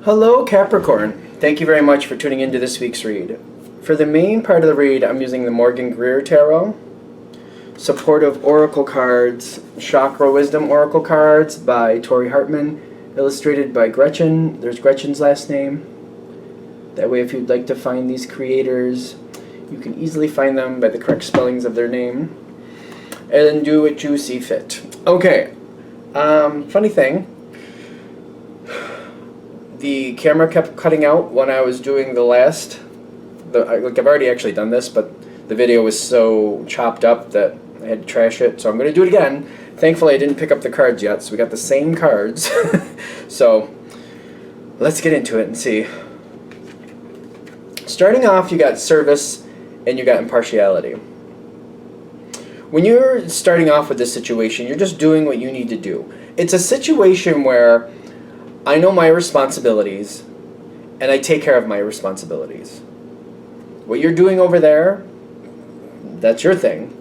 Hello, Capricorn. Thank you very much for tuning into this week's read. For the main part of the read, I'm using the Morgan Greer Tarot, supportive oracle cards, chakra wisdom oracle cards by Tori Hartman, illustrated by Gretchen. There's Gretchen's last name. That way, if you'd like to find these creators, you can easily find them by the correct spellings of their name, and do what you see fit. Okay, funny thing. The camera kept cutting out when I was doing I've already actually done this, but the video was so chopped up that I had to trash it, so I'm going to do it again. Thankfully, I didn't pick up the cards yet, so we got the same cards. So, let's get into it and see. Starting off, you got service and you got impartiality. When you're starting off with this situation, you're just doing what you need to do. It's a situation where I know my responsibilities, and I take care of my responsibilities. What you're doing over there, that's your thing.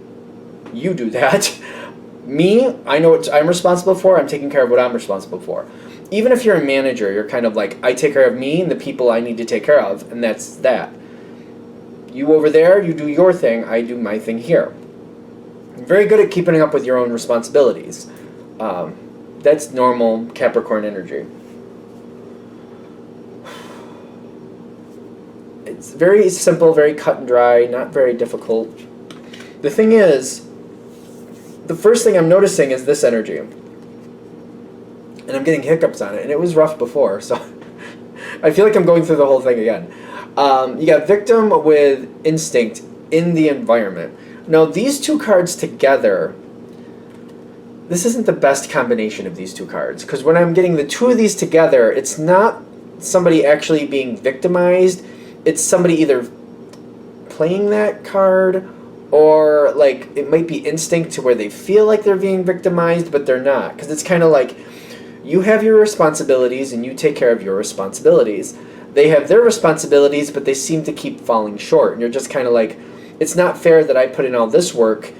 You do that. Me, I know what I'm responsible for. I'm taking care of what I'm responsible for. Even if you're a manager, you're kind of like, I take care of me and the people I need to take care of, and that's that. You over there, you do your thing, I do my thing here. I'm very good at keeping up with your own responsibilities. That's normal Capricorn energy. It's very simple, very cut and dry, not very difficult. The thing is, the first thing I'm noticing is this energy. And I'm getting hiccups on it, and it was rough before, so I feel like I'm going through the whole thing again. You got victim with instinct in the environment. Now, these two cards together, this isn't the best combination of these two cards, because when I'm getting the two of these together, it's not somebody actually being victimized. It's somebody either playing that card, or like it might be instinct to where they feel like they're being victimized, but they're not. Because it's kind of like you have your responsibilities and you take care of your responsibilities. They have their responsibilities, but they seem to keep falling short. And you're just kind of like, it's not fair that I put in all this work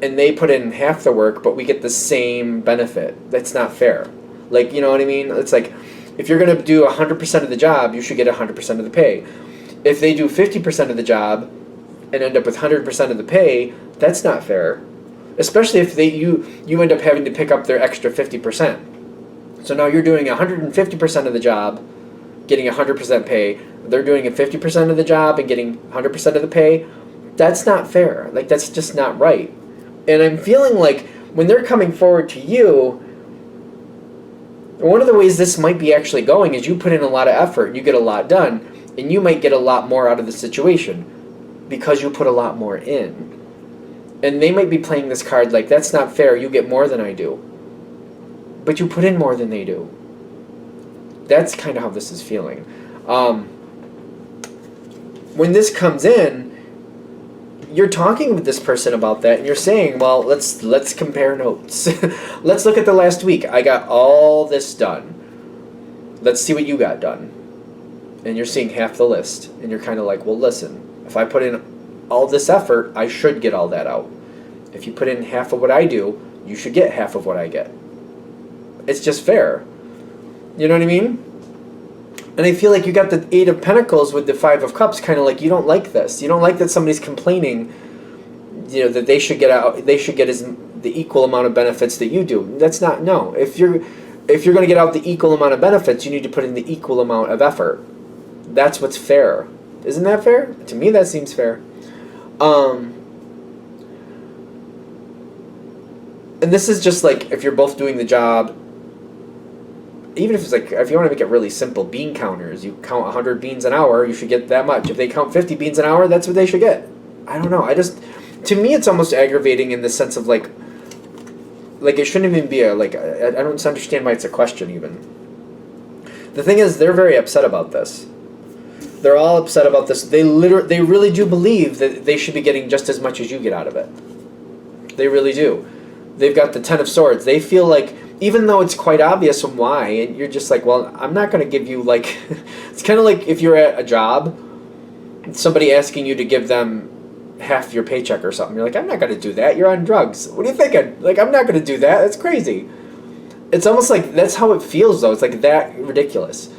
and they put in half the work, but we get the same benefit. That's not fair. Like, you know what I mean? It's like, if you're going to do 100% of the job, you should get 100% of the pay. If they do 50% of the job and end up with 100% of the pay, that's not fair. Especially if you end up having to pick up their extra 50%. So now you're doing 150% of the job, getting 100% pay. They're doing a 50% of the job and getting 100% of the pay. That's not fair. Like, that's just not right. And I'm feeling like when they're coming forward to you, one of the ways this might be actually going is you put in a lot of effort and you get a lot done, and you might get a lot more out of the situation because you put a lot more in. And they might be playing this card like, that's not fair, you get more than I do. But you put in more than they do. That's kind of how this is feeling. When this comes in, you're talking with this person about that, and you're saying, well, let's compare notes. Let's look at the last week. I got all this done. Let's see what you got done. And you're seeing half the list, and you're kind of like, well, listen, if I put in all this effort, I should get all that out. If you put in half of what I do, you should get half of what I get. It's just fair. You know what I mean? And I feel like you got the Eight of Pentacles with the Five of Cups, kind of like, you don't like this. You don't like that somebody's complaining, you know, that they should get the equal amount of benefits that you do. That's not, no. If you're going to get out the equal amount of benefits, you need to put in the equal amount of effort. That's what's fair. Isn't that fair? To me, that seems fair. And this is just like, if you're both doing the job, even if it's like, if you want to make it really simple, bean counters, you count 100 beans an hour, you should get that much. If they count 50 beans an hour, that's what they should get. I don't know. To me, it's almost aggravating in the sense of like it shouldn't even be I don't understand why it's a question even. The thing is, they're very upset about this. They're all upset about this. They really do believe that they should be getting just as much as you get out of it. They really do. They've got the Ten of Swords. They feel like, even though it's quite obvious why, and you're just like, well, I'm not going to give you, like, it's kind of like if you're at a job, somebody asking you to give them half your paycheck or something. You're like, I'm not going to do that. You're on drugs. What are you thinking? Like, I'm not going to do that. That's crazy. It's almost like that's how it feels, though. It's like that ridiculous.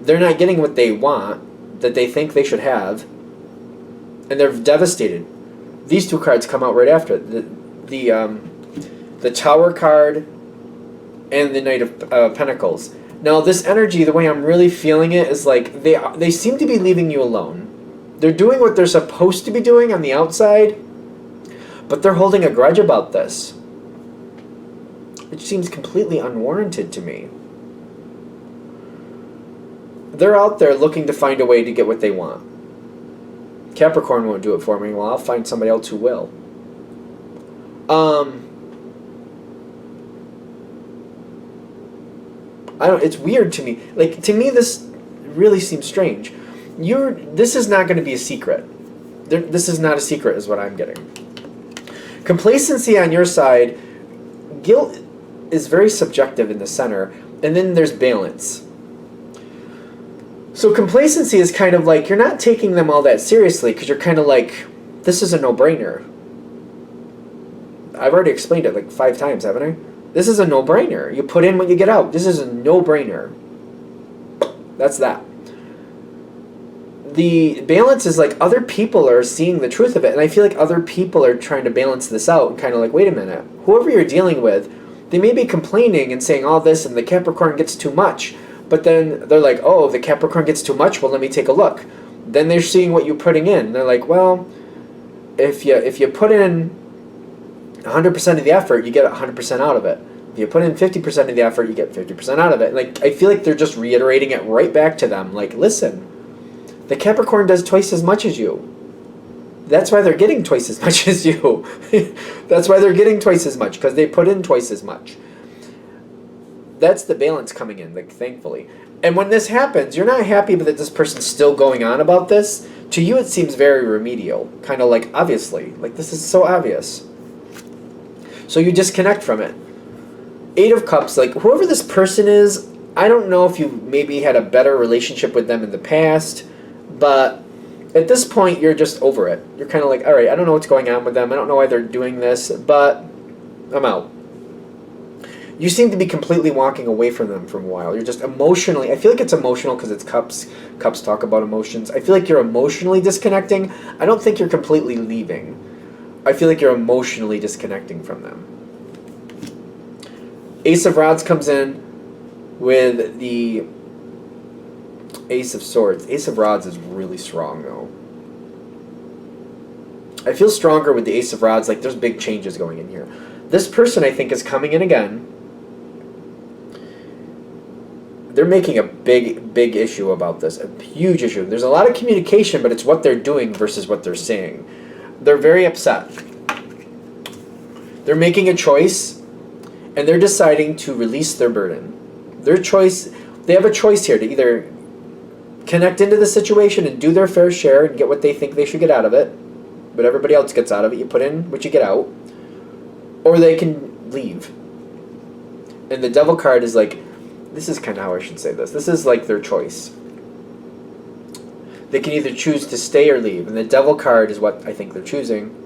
They're not getting what they want, that they think they should have, and they're devastated. These two cards come out right after it. The Tower card and the Knight of Pentacles. Now, this energy, the way I'm really feeling it, is like they seem to be leaving you alone. They're doing what they're supposed to be doing on the outside, but they're holding a grudge about this. It seems completely unwarranted to me. They're out there looking to find a way to get what they want. Capricorn won't do it for me. Well, I'll find somebody else who will. It's weird to me. Like, to me, this really seems strange. This is not going to be a secret. This is not a secret, is what I'm getting. Complacency on your side, guilt is very subjective in the center, and then there's balance. So complacency is kind of like, you're not taking them all that seriously, because you're kind of like, this is a no-brainer. I've already explained it like 5 times, haven't I? This is a no-brainer. You put in what you get out. This is a no-brainer. That's that. The balance is like other people are seeing the truth of it, and I feel like other people are trying to balance this out and kind of like, wait a minute. Whoever you're dealing with, they may be complaining and saying all this, and the Capricorn gets too much, but then they're like, oh, the Capricorn gets too much, well, let me take a look. Then they're seeing what you're putting in. They're like, well, if you put in 100% of the effort, you get 100% out of it. If you put in 50% of the effort, you get 50% out of it. Like, I feel like they're just reiterating it right back to them. Like, listen, the Capricorn does twice as much as you. That's why they're getting twice as much as you. That's why they're getting twice as much, because they put in twice as much. That's the balance coming in, like, thankfully. And when this happens, you're not happy that this person's still going on about this. To you, it seems very remedial. Kind of like, obviously. Like, this is so obvious. So you disconnect from it. 8 of Cups, like, whoever this person is, I don't know if you maybe had a better relationship with them in the past, but at this point, you're just over it. You're kind of like, all right, I don't know what's going on with them. I don't know why they're doing this, but I'm out. You seem to be completely walking away from them for a while. You're just emotionally, I feel like it's emotional because it's Cups. Cups talk about emotions. I feel like you're emotionally disconnecting. I don't think you're completely leaving. I feel like you're emotionally disconnecting from them. Ace of Rods comes in with the Ace of Swords. Ace of Rods is really strong, though. I feel stronger with the Ace of Rods. Like, there's big changes going in here. This person, I think, is coming in again. They're making a big issue about this. A huge issue. There's a lot of communication, but it's what they're doing versus what they're saying. They're very upset. They're making a choice, and they're deciding to release their burden. Their choice, they have a choice here to either connect into the situation and do their fair share and get what they think they should get out of it, but everybody else gets out of it. You put in what you get out, or they can leave. And the Devil card is like, this is kind of how I should say this. This is like their choice. They can either choose to stay or leave, and the Devil card is what I think they're choosing.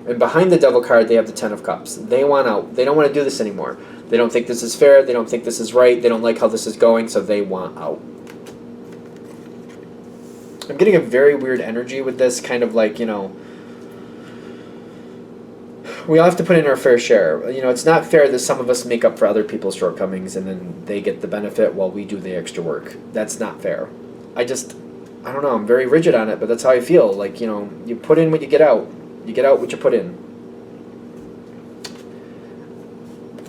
And behind the Devil card, they have the Ten of Cups. They want out. They don't want to do this anymore. They don't think this is fair. They don't think this is right. They don't like how this is going, so they want out. I'm getting a very weird energy with this, kind of like, you know, we all have to put in our fair share. You know, it's not fair that some of us make up for other people's shortcomings and then they get the benefit while we do the extra work. That's not fair. I don't know, I'm very rigid on it, but that's how I feel. Like, you know, you put in what you get out. You get out what you put in.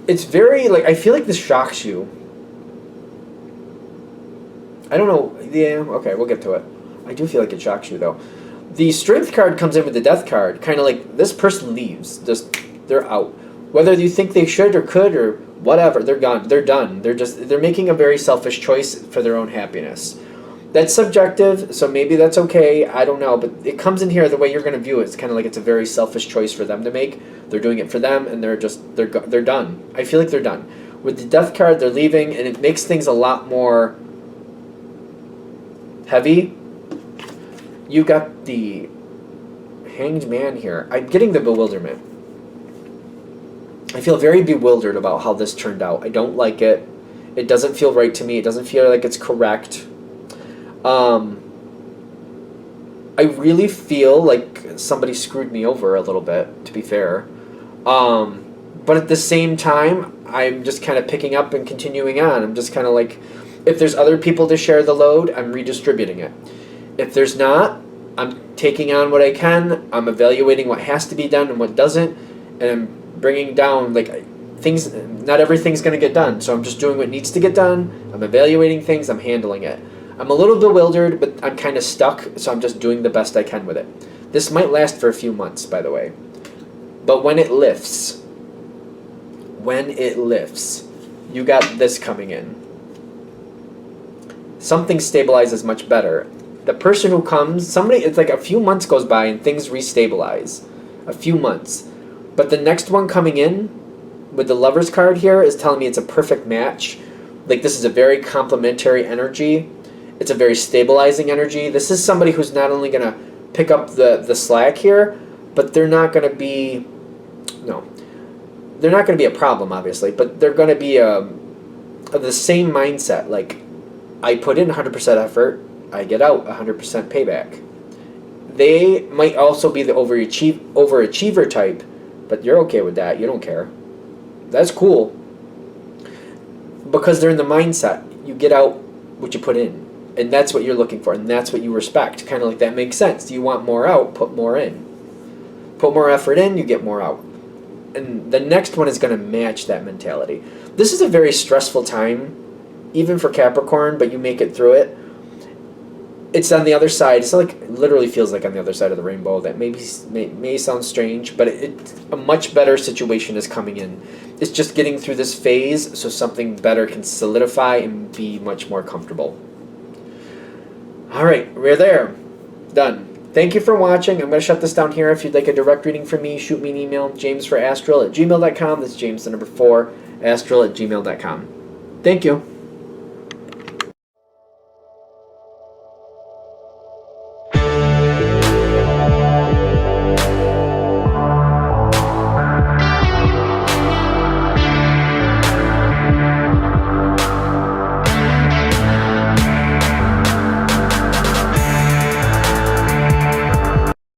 It's very, like, I feel like this shocks you. I don't know. Yeah, okay, we'll get to it. I do feel like it shocks you, though. The Strength card comes in with the Death card. Kind of like, this person leaves. Just, they're out. Whether you think they should or could or whatever, they're gone. They're done. They're making a very selfish choice for their own happiness. That's subjective, so maybe that's okay. I don't know, but it comes in here the way you're going to view it. It's kind of like it's a very selfish choice for them to make. They're doing it for them, and they're done. I feel like they're done. With the Death card, they're leaving, and it makes things a lot more heavy. You've got the Hanged Man here. I'm getting the bewilderment. I feel very bewildered about how this turned out. I don't like it. It doesn't feel right to me. It doesn't feel like it's correct. I really feel like somebody screwed me over a little bit, to be fair. But at the same time, I'm just kind of picking up and continuing on. I'm just kind of like, if there's other people to share the load, I'm redistributing it. If there's not, I'm taking on what I can. I'm evaluating what has to be done and what doesn't, and I'm bringing down like things. Not everything's going to get done, so I'm just doing what needs to get done. I'm evaluating things. I'm handling it. I'm a little bewildered, but I'm kind of stuck, so I'm just doing the best I can with it. This might last for a few months, by the way. But when it lifts, you got this coming in. Something stabilizes much better. The person who comes, it's like a few months goes by and things restabilize. A few months. But the next one coming in, with the Lover's card here, is telling me it's a perfect match. Like, this is a very complementary energy. It's a very stabilizing energy. This is somebody who's not only going to pick up the slack here, but they're not going to be... No. They're not going to be a problem, obviously, but they're going to be the same mindset. Like, I put in 100% effort, I get out 100% payback. They might also be the overachiever type, but you're okay with that. You don't care. That's cool. Because they're in the mindset. You get out what you put in. And that's what you're looking for, and that's what you respect. Kind of like that makes sense. You want more out, put more in. Put more effort in, you get more out. And the next one is going to match that mentality. This is a very stressful time, even for Capricorn, but you make it through it. It's on the other side. It's like, it literally feels like on the other side of the rainbow. That may sound strange, but a much better situation is coming in. It's just getting through this phase so something better can solidify and be much more comfortable. All right, we're there. Done. Thank you for watching. I'm going to shut this down here. If you'd like a direct reading from me, shoot me an email, jamesforastral@gmail.com. That's James, the number 4, astral@gmail.com. Thank you.